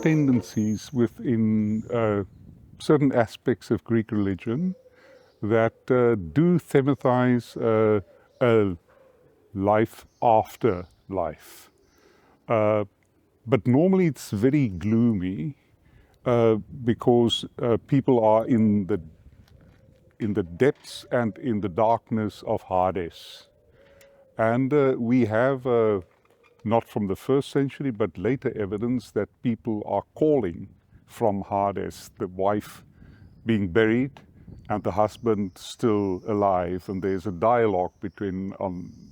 tendencies within certain aspects of Greek religion that do thematize a life after life. But normally it's very gloomy because people are in the depths and in the darkness of Hades. And we have, not from the 1st century, but later evidence that people are calling from Hades, the wife being buried and the husband still alive, and there's a dialogue between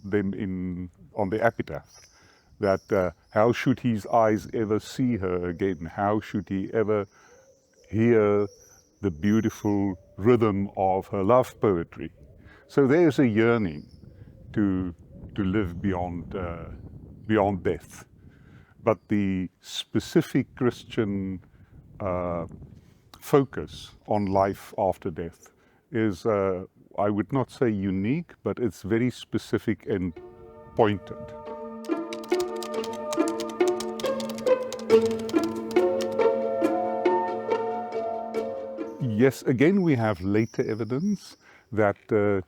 them on the epitaph, that how should his eyes ever see her again? How should he ever hear the beautiful rhythm of her love poetry? So there's a yearning to live beyond death. But the specific Christian focus on life after death is, I would not say unique, but it's very specific and pointed. Yes, again we have later evidence that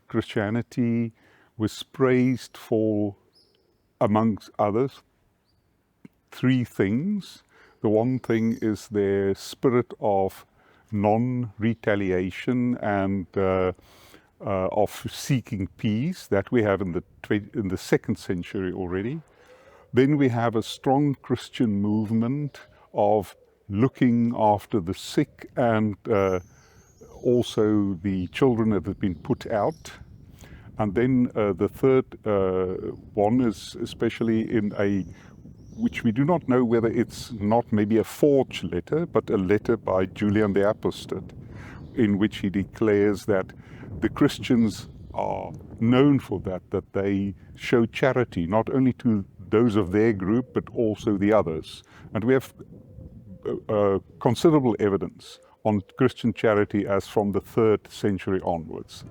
Christianity was praised for, amongst others, 3 things. The one thing is their spirit of non-retaliation and of seeking peace that we have in the 2nd century already. Then we have a strong Christian movement of looking after the sick and also the children that have been put out. And then the third one is especially in which we do not know whether it's not maybe a forged letter, but a letter by Julian the Apostate, in which he declares that the Christians are known for that they show charity, not only to those of their group, but also the others. And we have considerable evidence on Christian charity as from the 3rd century onwards.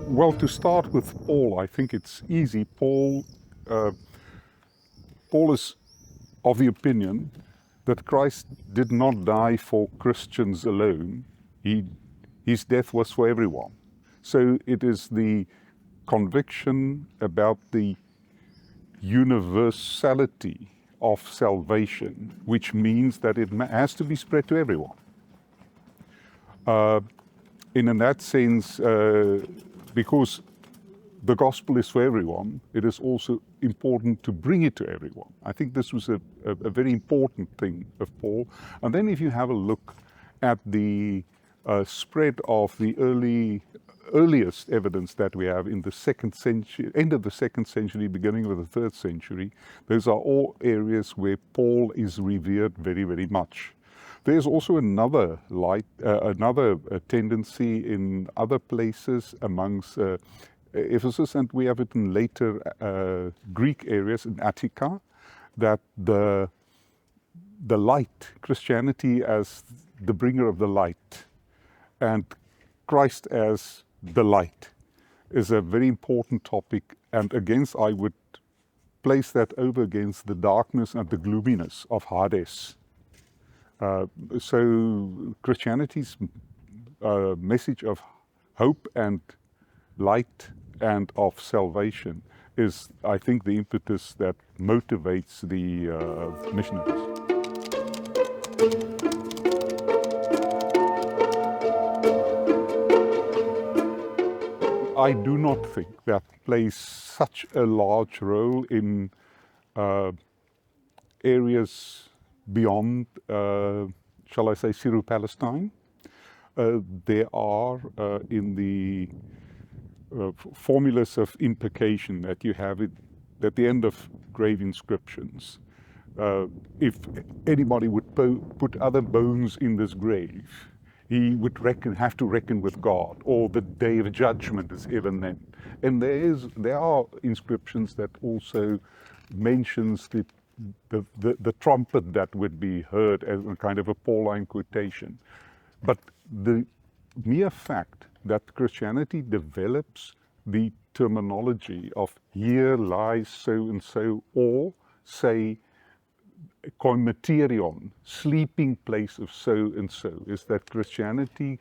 Well, to start with Paul, I think it's easy. Paul is of the opinion that Christ did not die for Christians alone. His death was for everyone. So it is the conviction about the universality of salvation, which means that it has to be spread to everyone. In that sense, because the gospel is for everyone, it is also important to bring it to everyone. I think this was a very important thing of Paul. And then if you have a look at the spread of the earliest evidence that we have in the 2nd century, end of the 2nd century, beginning of the 3rd century, those are all areas where Paul is revered very, very much. There's also another tendency in other places amongst Ephesus, and we have it in later Greek areas in Attica, that the light, Christianity as the bringer of the light, and Christ as the light, is a very important topic. And against, I would place that over against the darkness and the gloominess of Hades. So Christianity's message of hope and light and of salvation is, I think, the impetus that motivates the missionaries. I do not think that plays such a large role in areas beyond, shall I say, Syro-Palestine. There are in the formulas of imprecation that you have at the end of grave inscriptions. If anybody would put other bones in this grave, he would have to reckon with God, or the day of judgment is even then. And there are inscriptions that also mentions the trumpet that would be heard as a kind of a Pauline quotation. But the mere fact that Christianity develops the terminology of here lies so-and-so, or say koimeterion, sleeping place of so-and-so, is that Christianity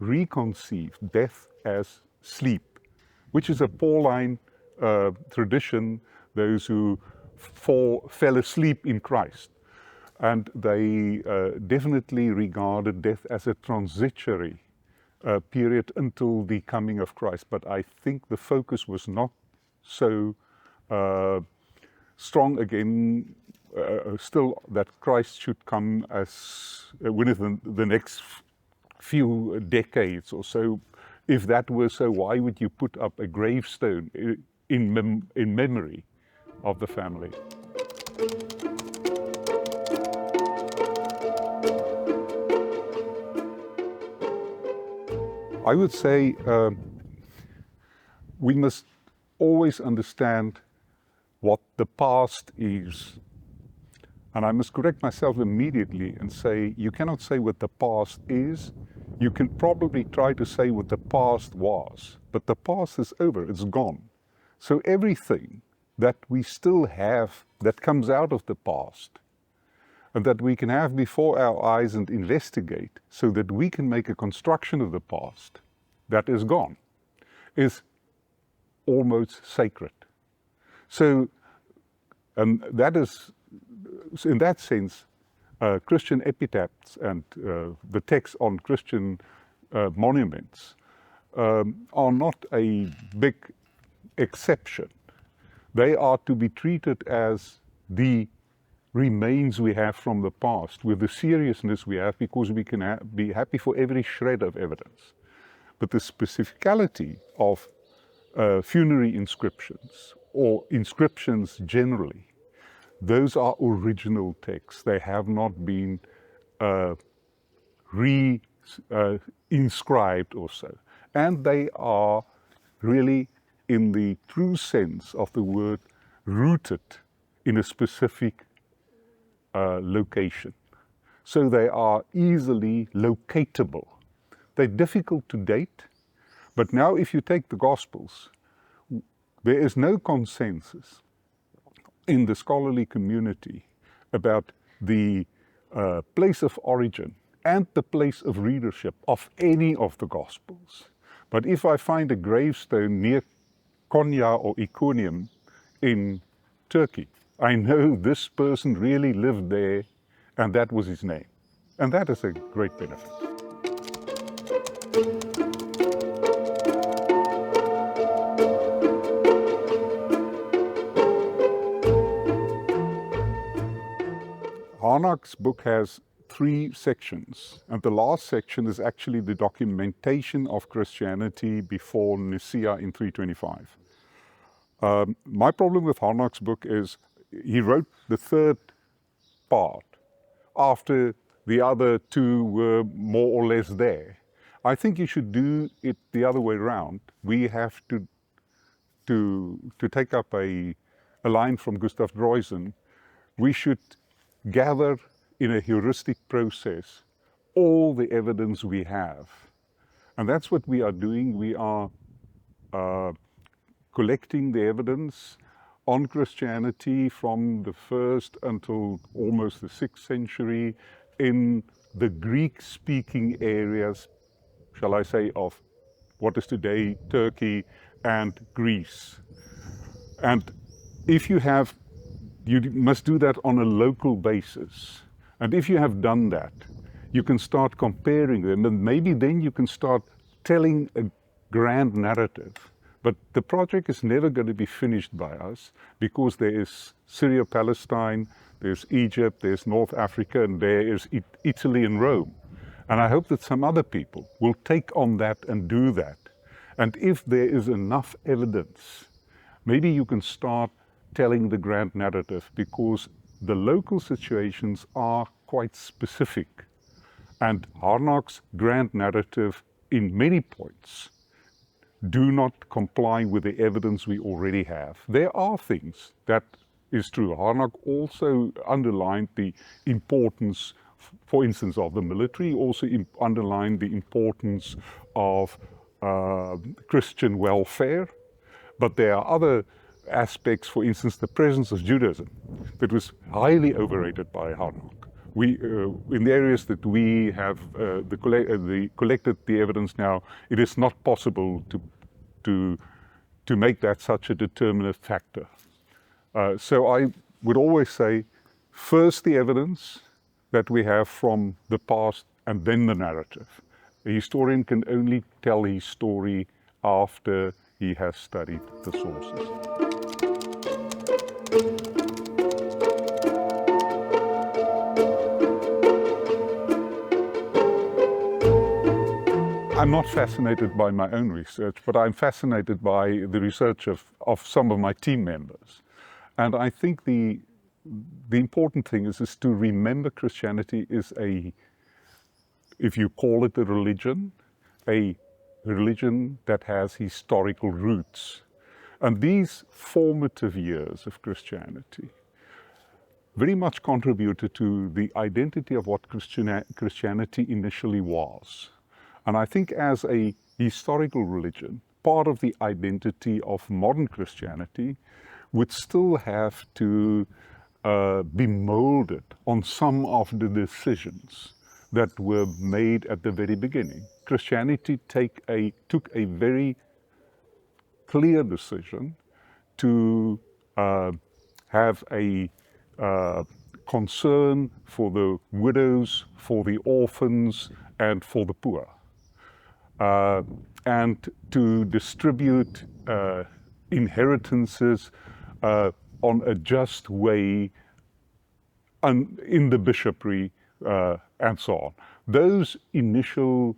reconceived death as sleep, which is a Pauline tradition, those who fell asleep in Christ. And they definitely regarded death as a transitory period until the coming of Christ. But I think the focus was not so strong again, still, that Christ should come as within the next few decades or so. If that were so, why would you put up a gravestone in memory of the family? I would say we must always understand what the past is. And I must correct myself immediately and say, you cannot say what the past is. You can probably try to say what the past was, but the past is over, it's gone. So everything that we still have that comes out of the past, and that we can have before our eyes and investigate so that we can make a construction of the past that is gone, is almost sacred. So, that is, in that sense, Christian epitaphs and the text on Christian monuments are not a big exception. They are to be treated as the remains we have from the past, with the seriousness we have, because we can be happy for every shred of evidence. But the specificality of funerary inscriptions, or inscriptions generally, those are original texts. They have not been inscribed or so. And they are really, in the true sense of the word, rooted in a specific location. So they are easily locatable. They're difficult to date, but now if you take the Gospels, there is no consensus in the scholarly community about the place of origin and the place of readership of any of the Gospels. But if I find a gravestone near Konya or Iconium in Turkey, I know this person really lived there and that was his name. And that is a great benefit. Harnack's book has 3 sections, and the last section is actually the documentation of Christianity before Nicaea in 325. My problem with Harnack's book is he wrote the 3rd part after the other 2 were more or less there. I think you should do it the other way around. We have to take up a line from Gustav Droysen. We should gather in a heuristic process all the evidence we have. And that's what we are doing. We are collecting the evidence on Christianity from the 1st until almost the 6th century in the Greek-speaking areas, shall I say, of what is today Turkey and Greece. And if you must do that on a local basis. And if you have done that, you can start comparing them, and maybe then you can start telling a grand narrative. But the project is never going to be finished by us, because there is Syria-Palestine, there's Egypt, there's North Africa, and there is Italy and Rome. And I hope that some other people will take on that and do that. And if there is enough evidence, maybe you can start telling the grand narrative, because the local situations are quite specific. And Harnack's grand narrative, in many points, do not comply with the evidence we already have. There are things that is true. Harnack also underlined the importance for instance, of the military, also underlined the importance of Christian welfare. But there are other aspects, for instance, the presence of Judaism, that was highly overrated by Harnack. In the areas that we have collected the evidence now, it is not possible to make that such a determinate factor. So I would always say, first the evidence that we have from the past, and then the narrative. A historian can only tell his story after he has studied the sources. I'm not fascinated by my own research, but I'm fascinated by the research of some of my team members. And I think the important thing is to remember Christianity is if you call it a religion that has historical roots. And these formative years of Christianity very much contributed to the identity of what Christianity initially was. And I think as a historical religion, part of the identity of modern Christianity would still have to be molded on some of the decisions that were made at the very beginning. Christianity took a very clear decision to have a concern for the widows, for the orphans, and for the poor. And to distribute inheritances on a just way in the bishopry and so on. Those initial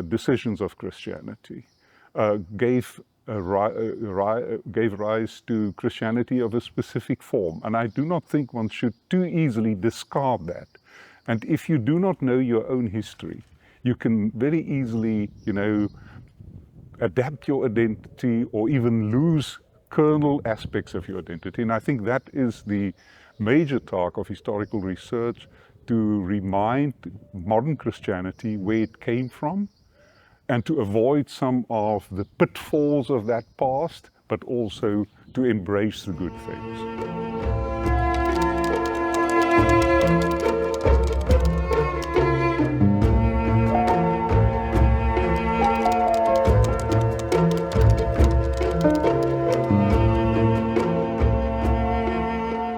decisions of Christianity gave rise to Christianity of a specific form. And I do not think one should too easily discard that. And if you do not know your own history, you can very easily, adapt your identity or even lose kernel aspects of your identity. And I think that is the major task of historical research, to remind modern Christianity where it came from and to avoid some of the pitfalls of that past, but also to embrace the good things.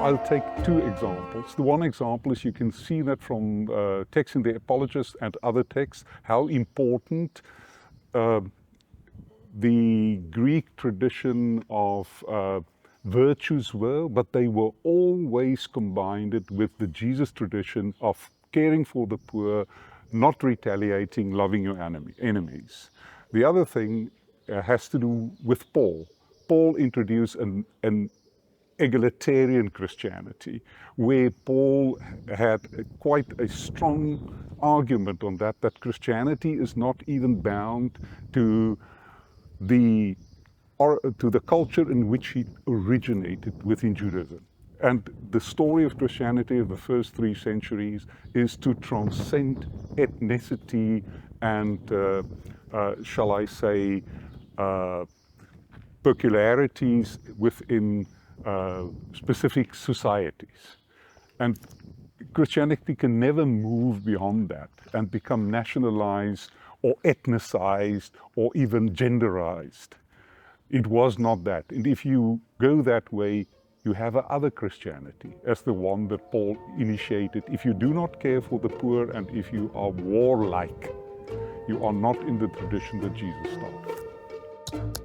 I'll take two examples. The one example is, you can see that from texts in the Apologist and other texts, how important the Greek tradition of virtues were, but they were always combined with the Jesus tradition of caring for the poor, not retaliating, loving your enemies. The other thing has to do with Paul. Paul introduced an egalitarian Christianity, where Paul had quite a strong argument on that Christianity is not even bound to the culture in which it originated within Judaism. And the story of Christianity of the first 3 centuries is to transcend ethnicity and, shall I say, peculiarities within specific societies. And Christianity can never move beyond that and become nationalized or ethnicized or even genderized. It was not that. And if you go that way, you have another Christianity as the one that Paul initiated. If you do not care for the poor and if you are warlike, you are not in the tradition that Jesus started.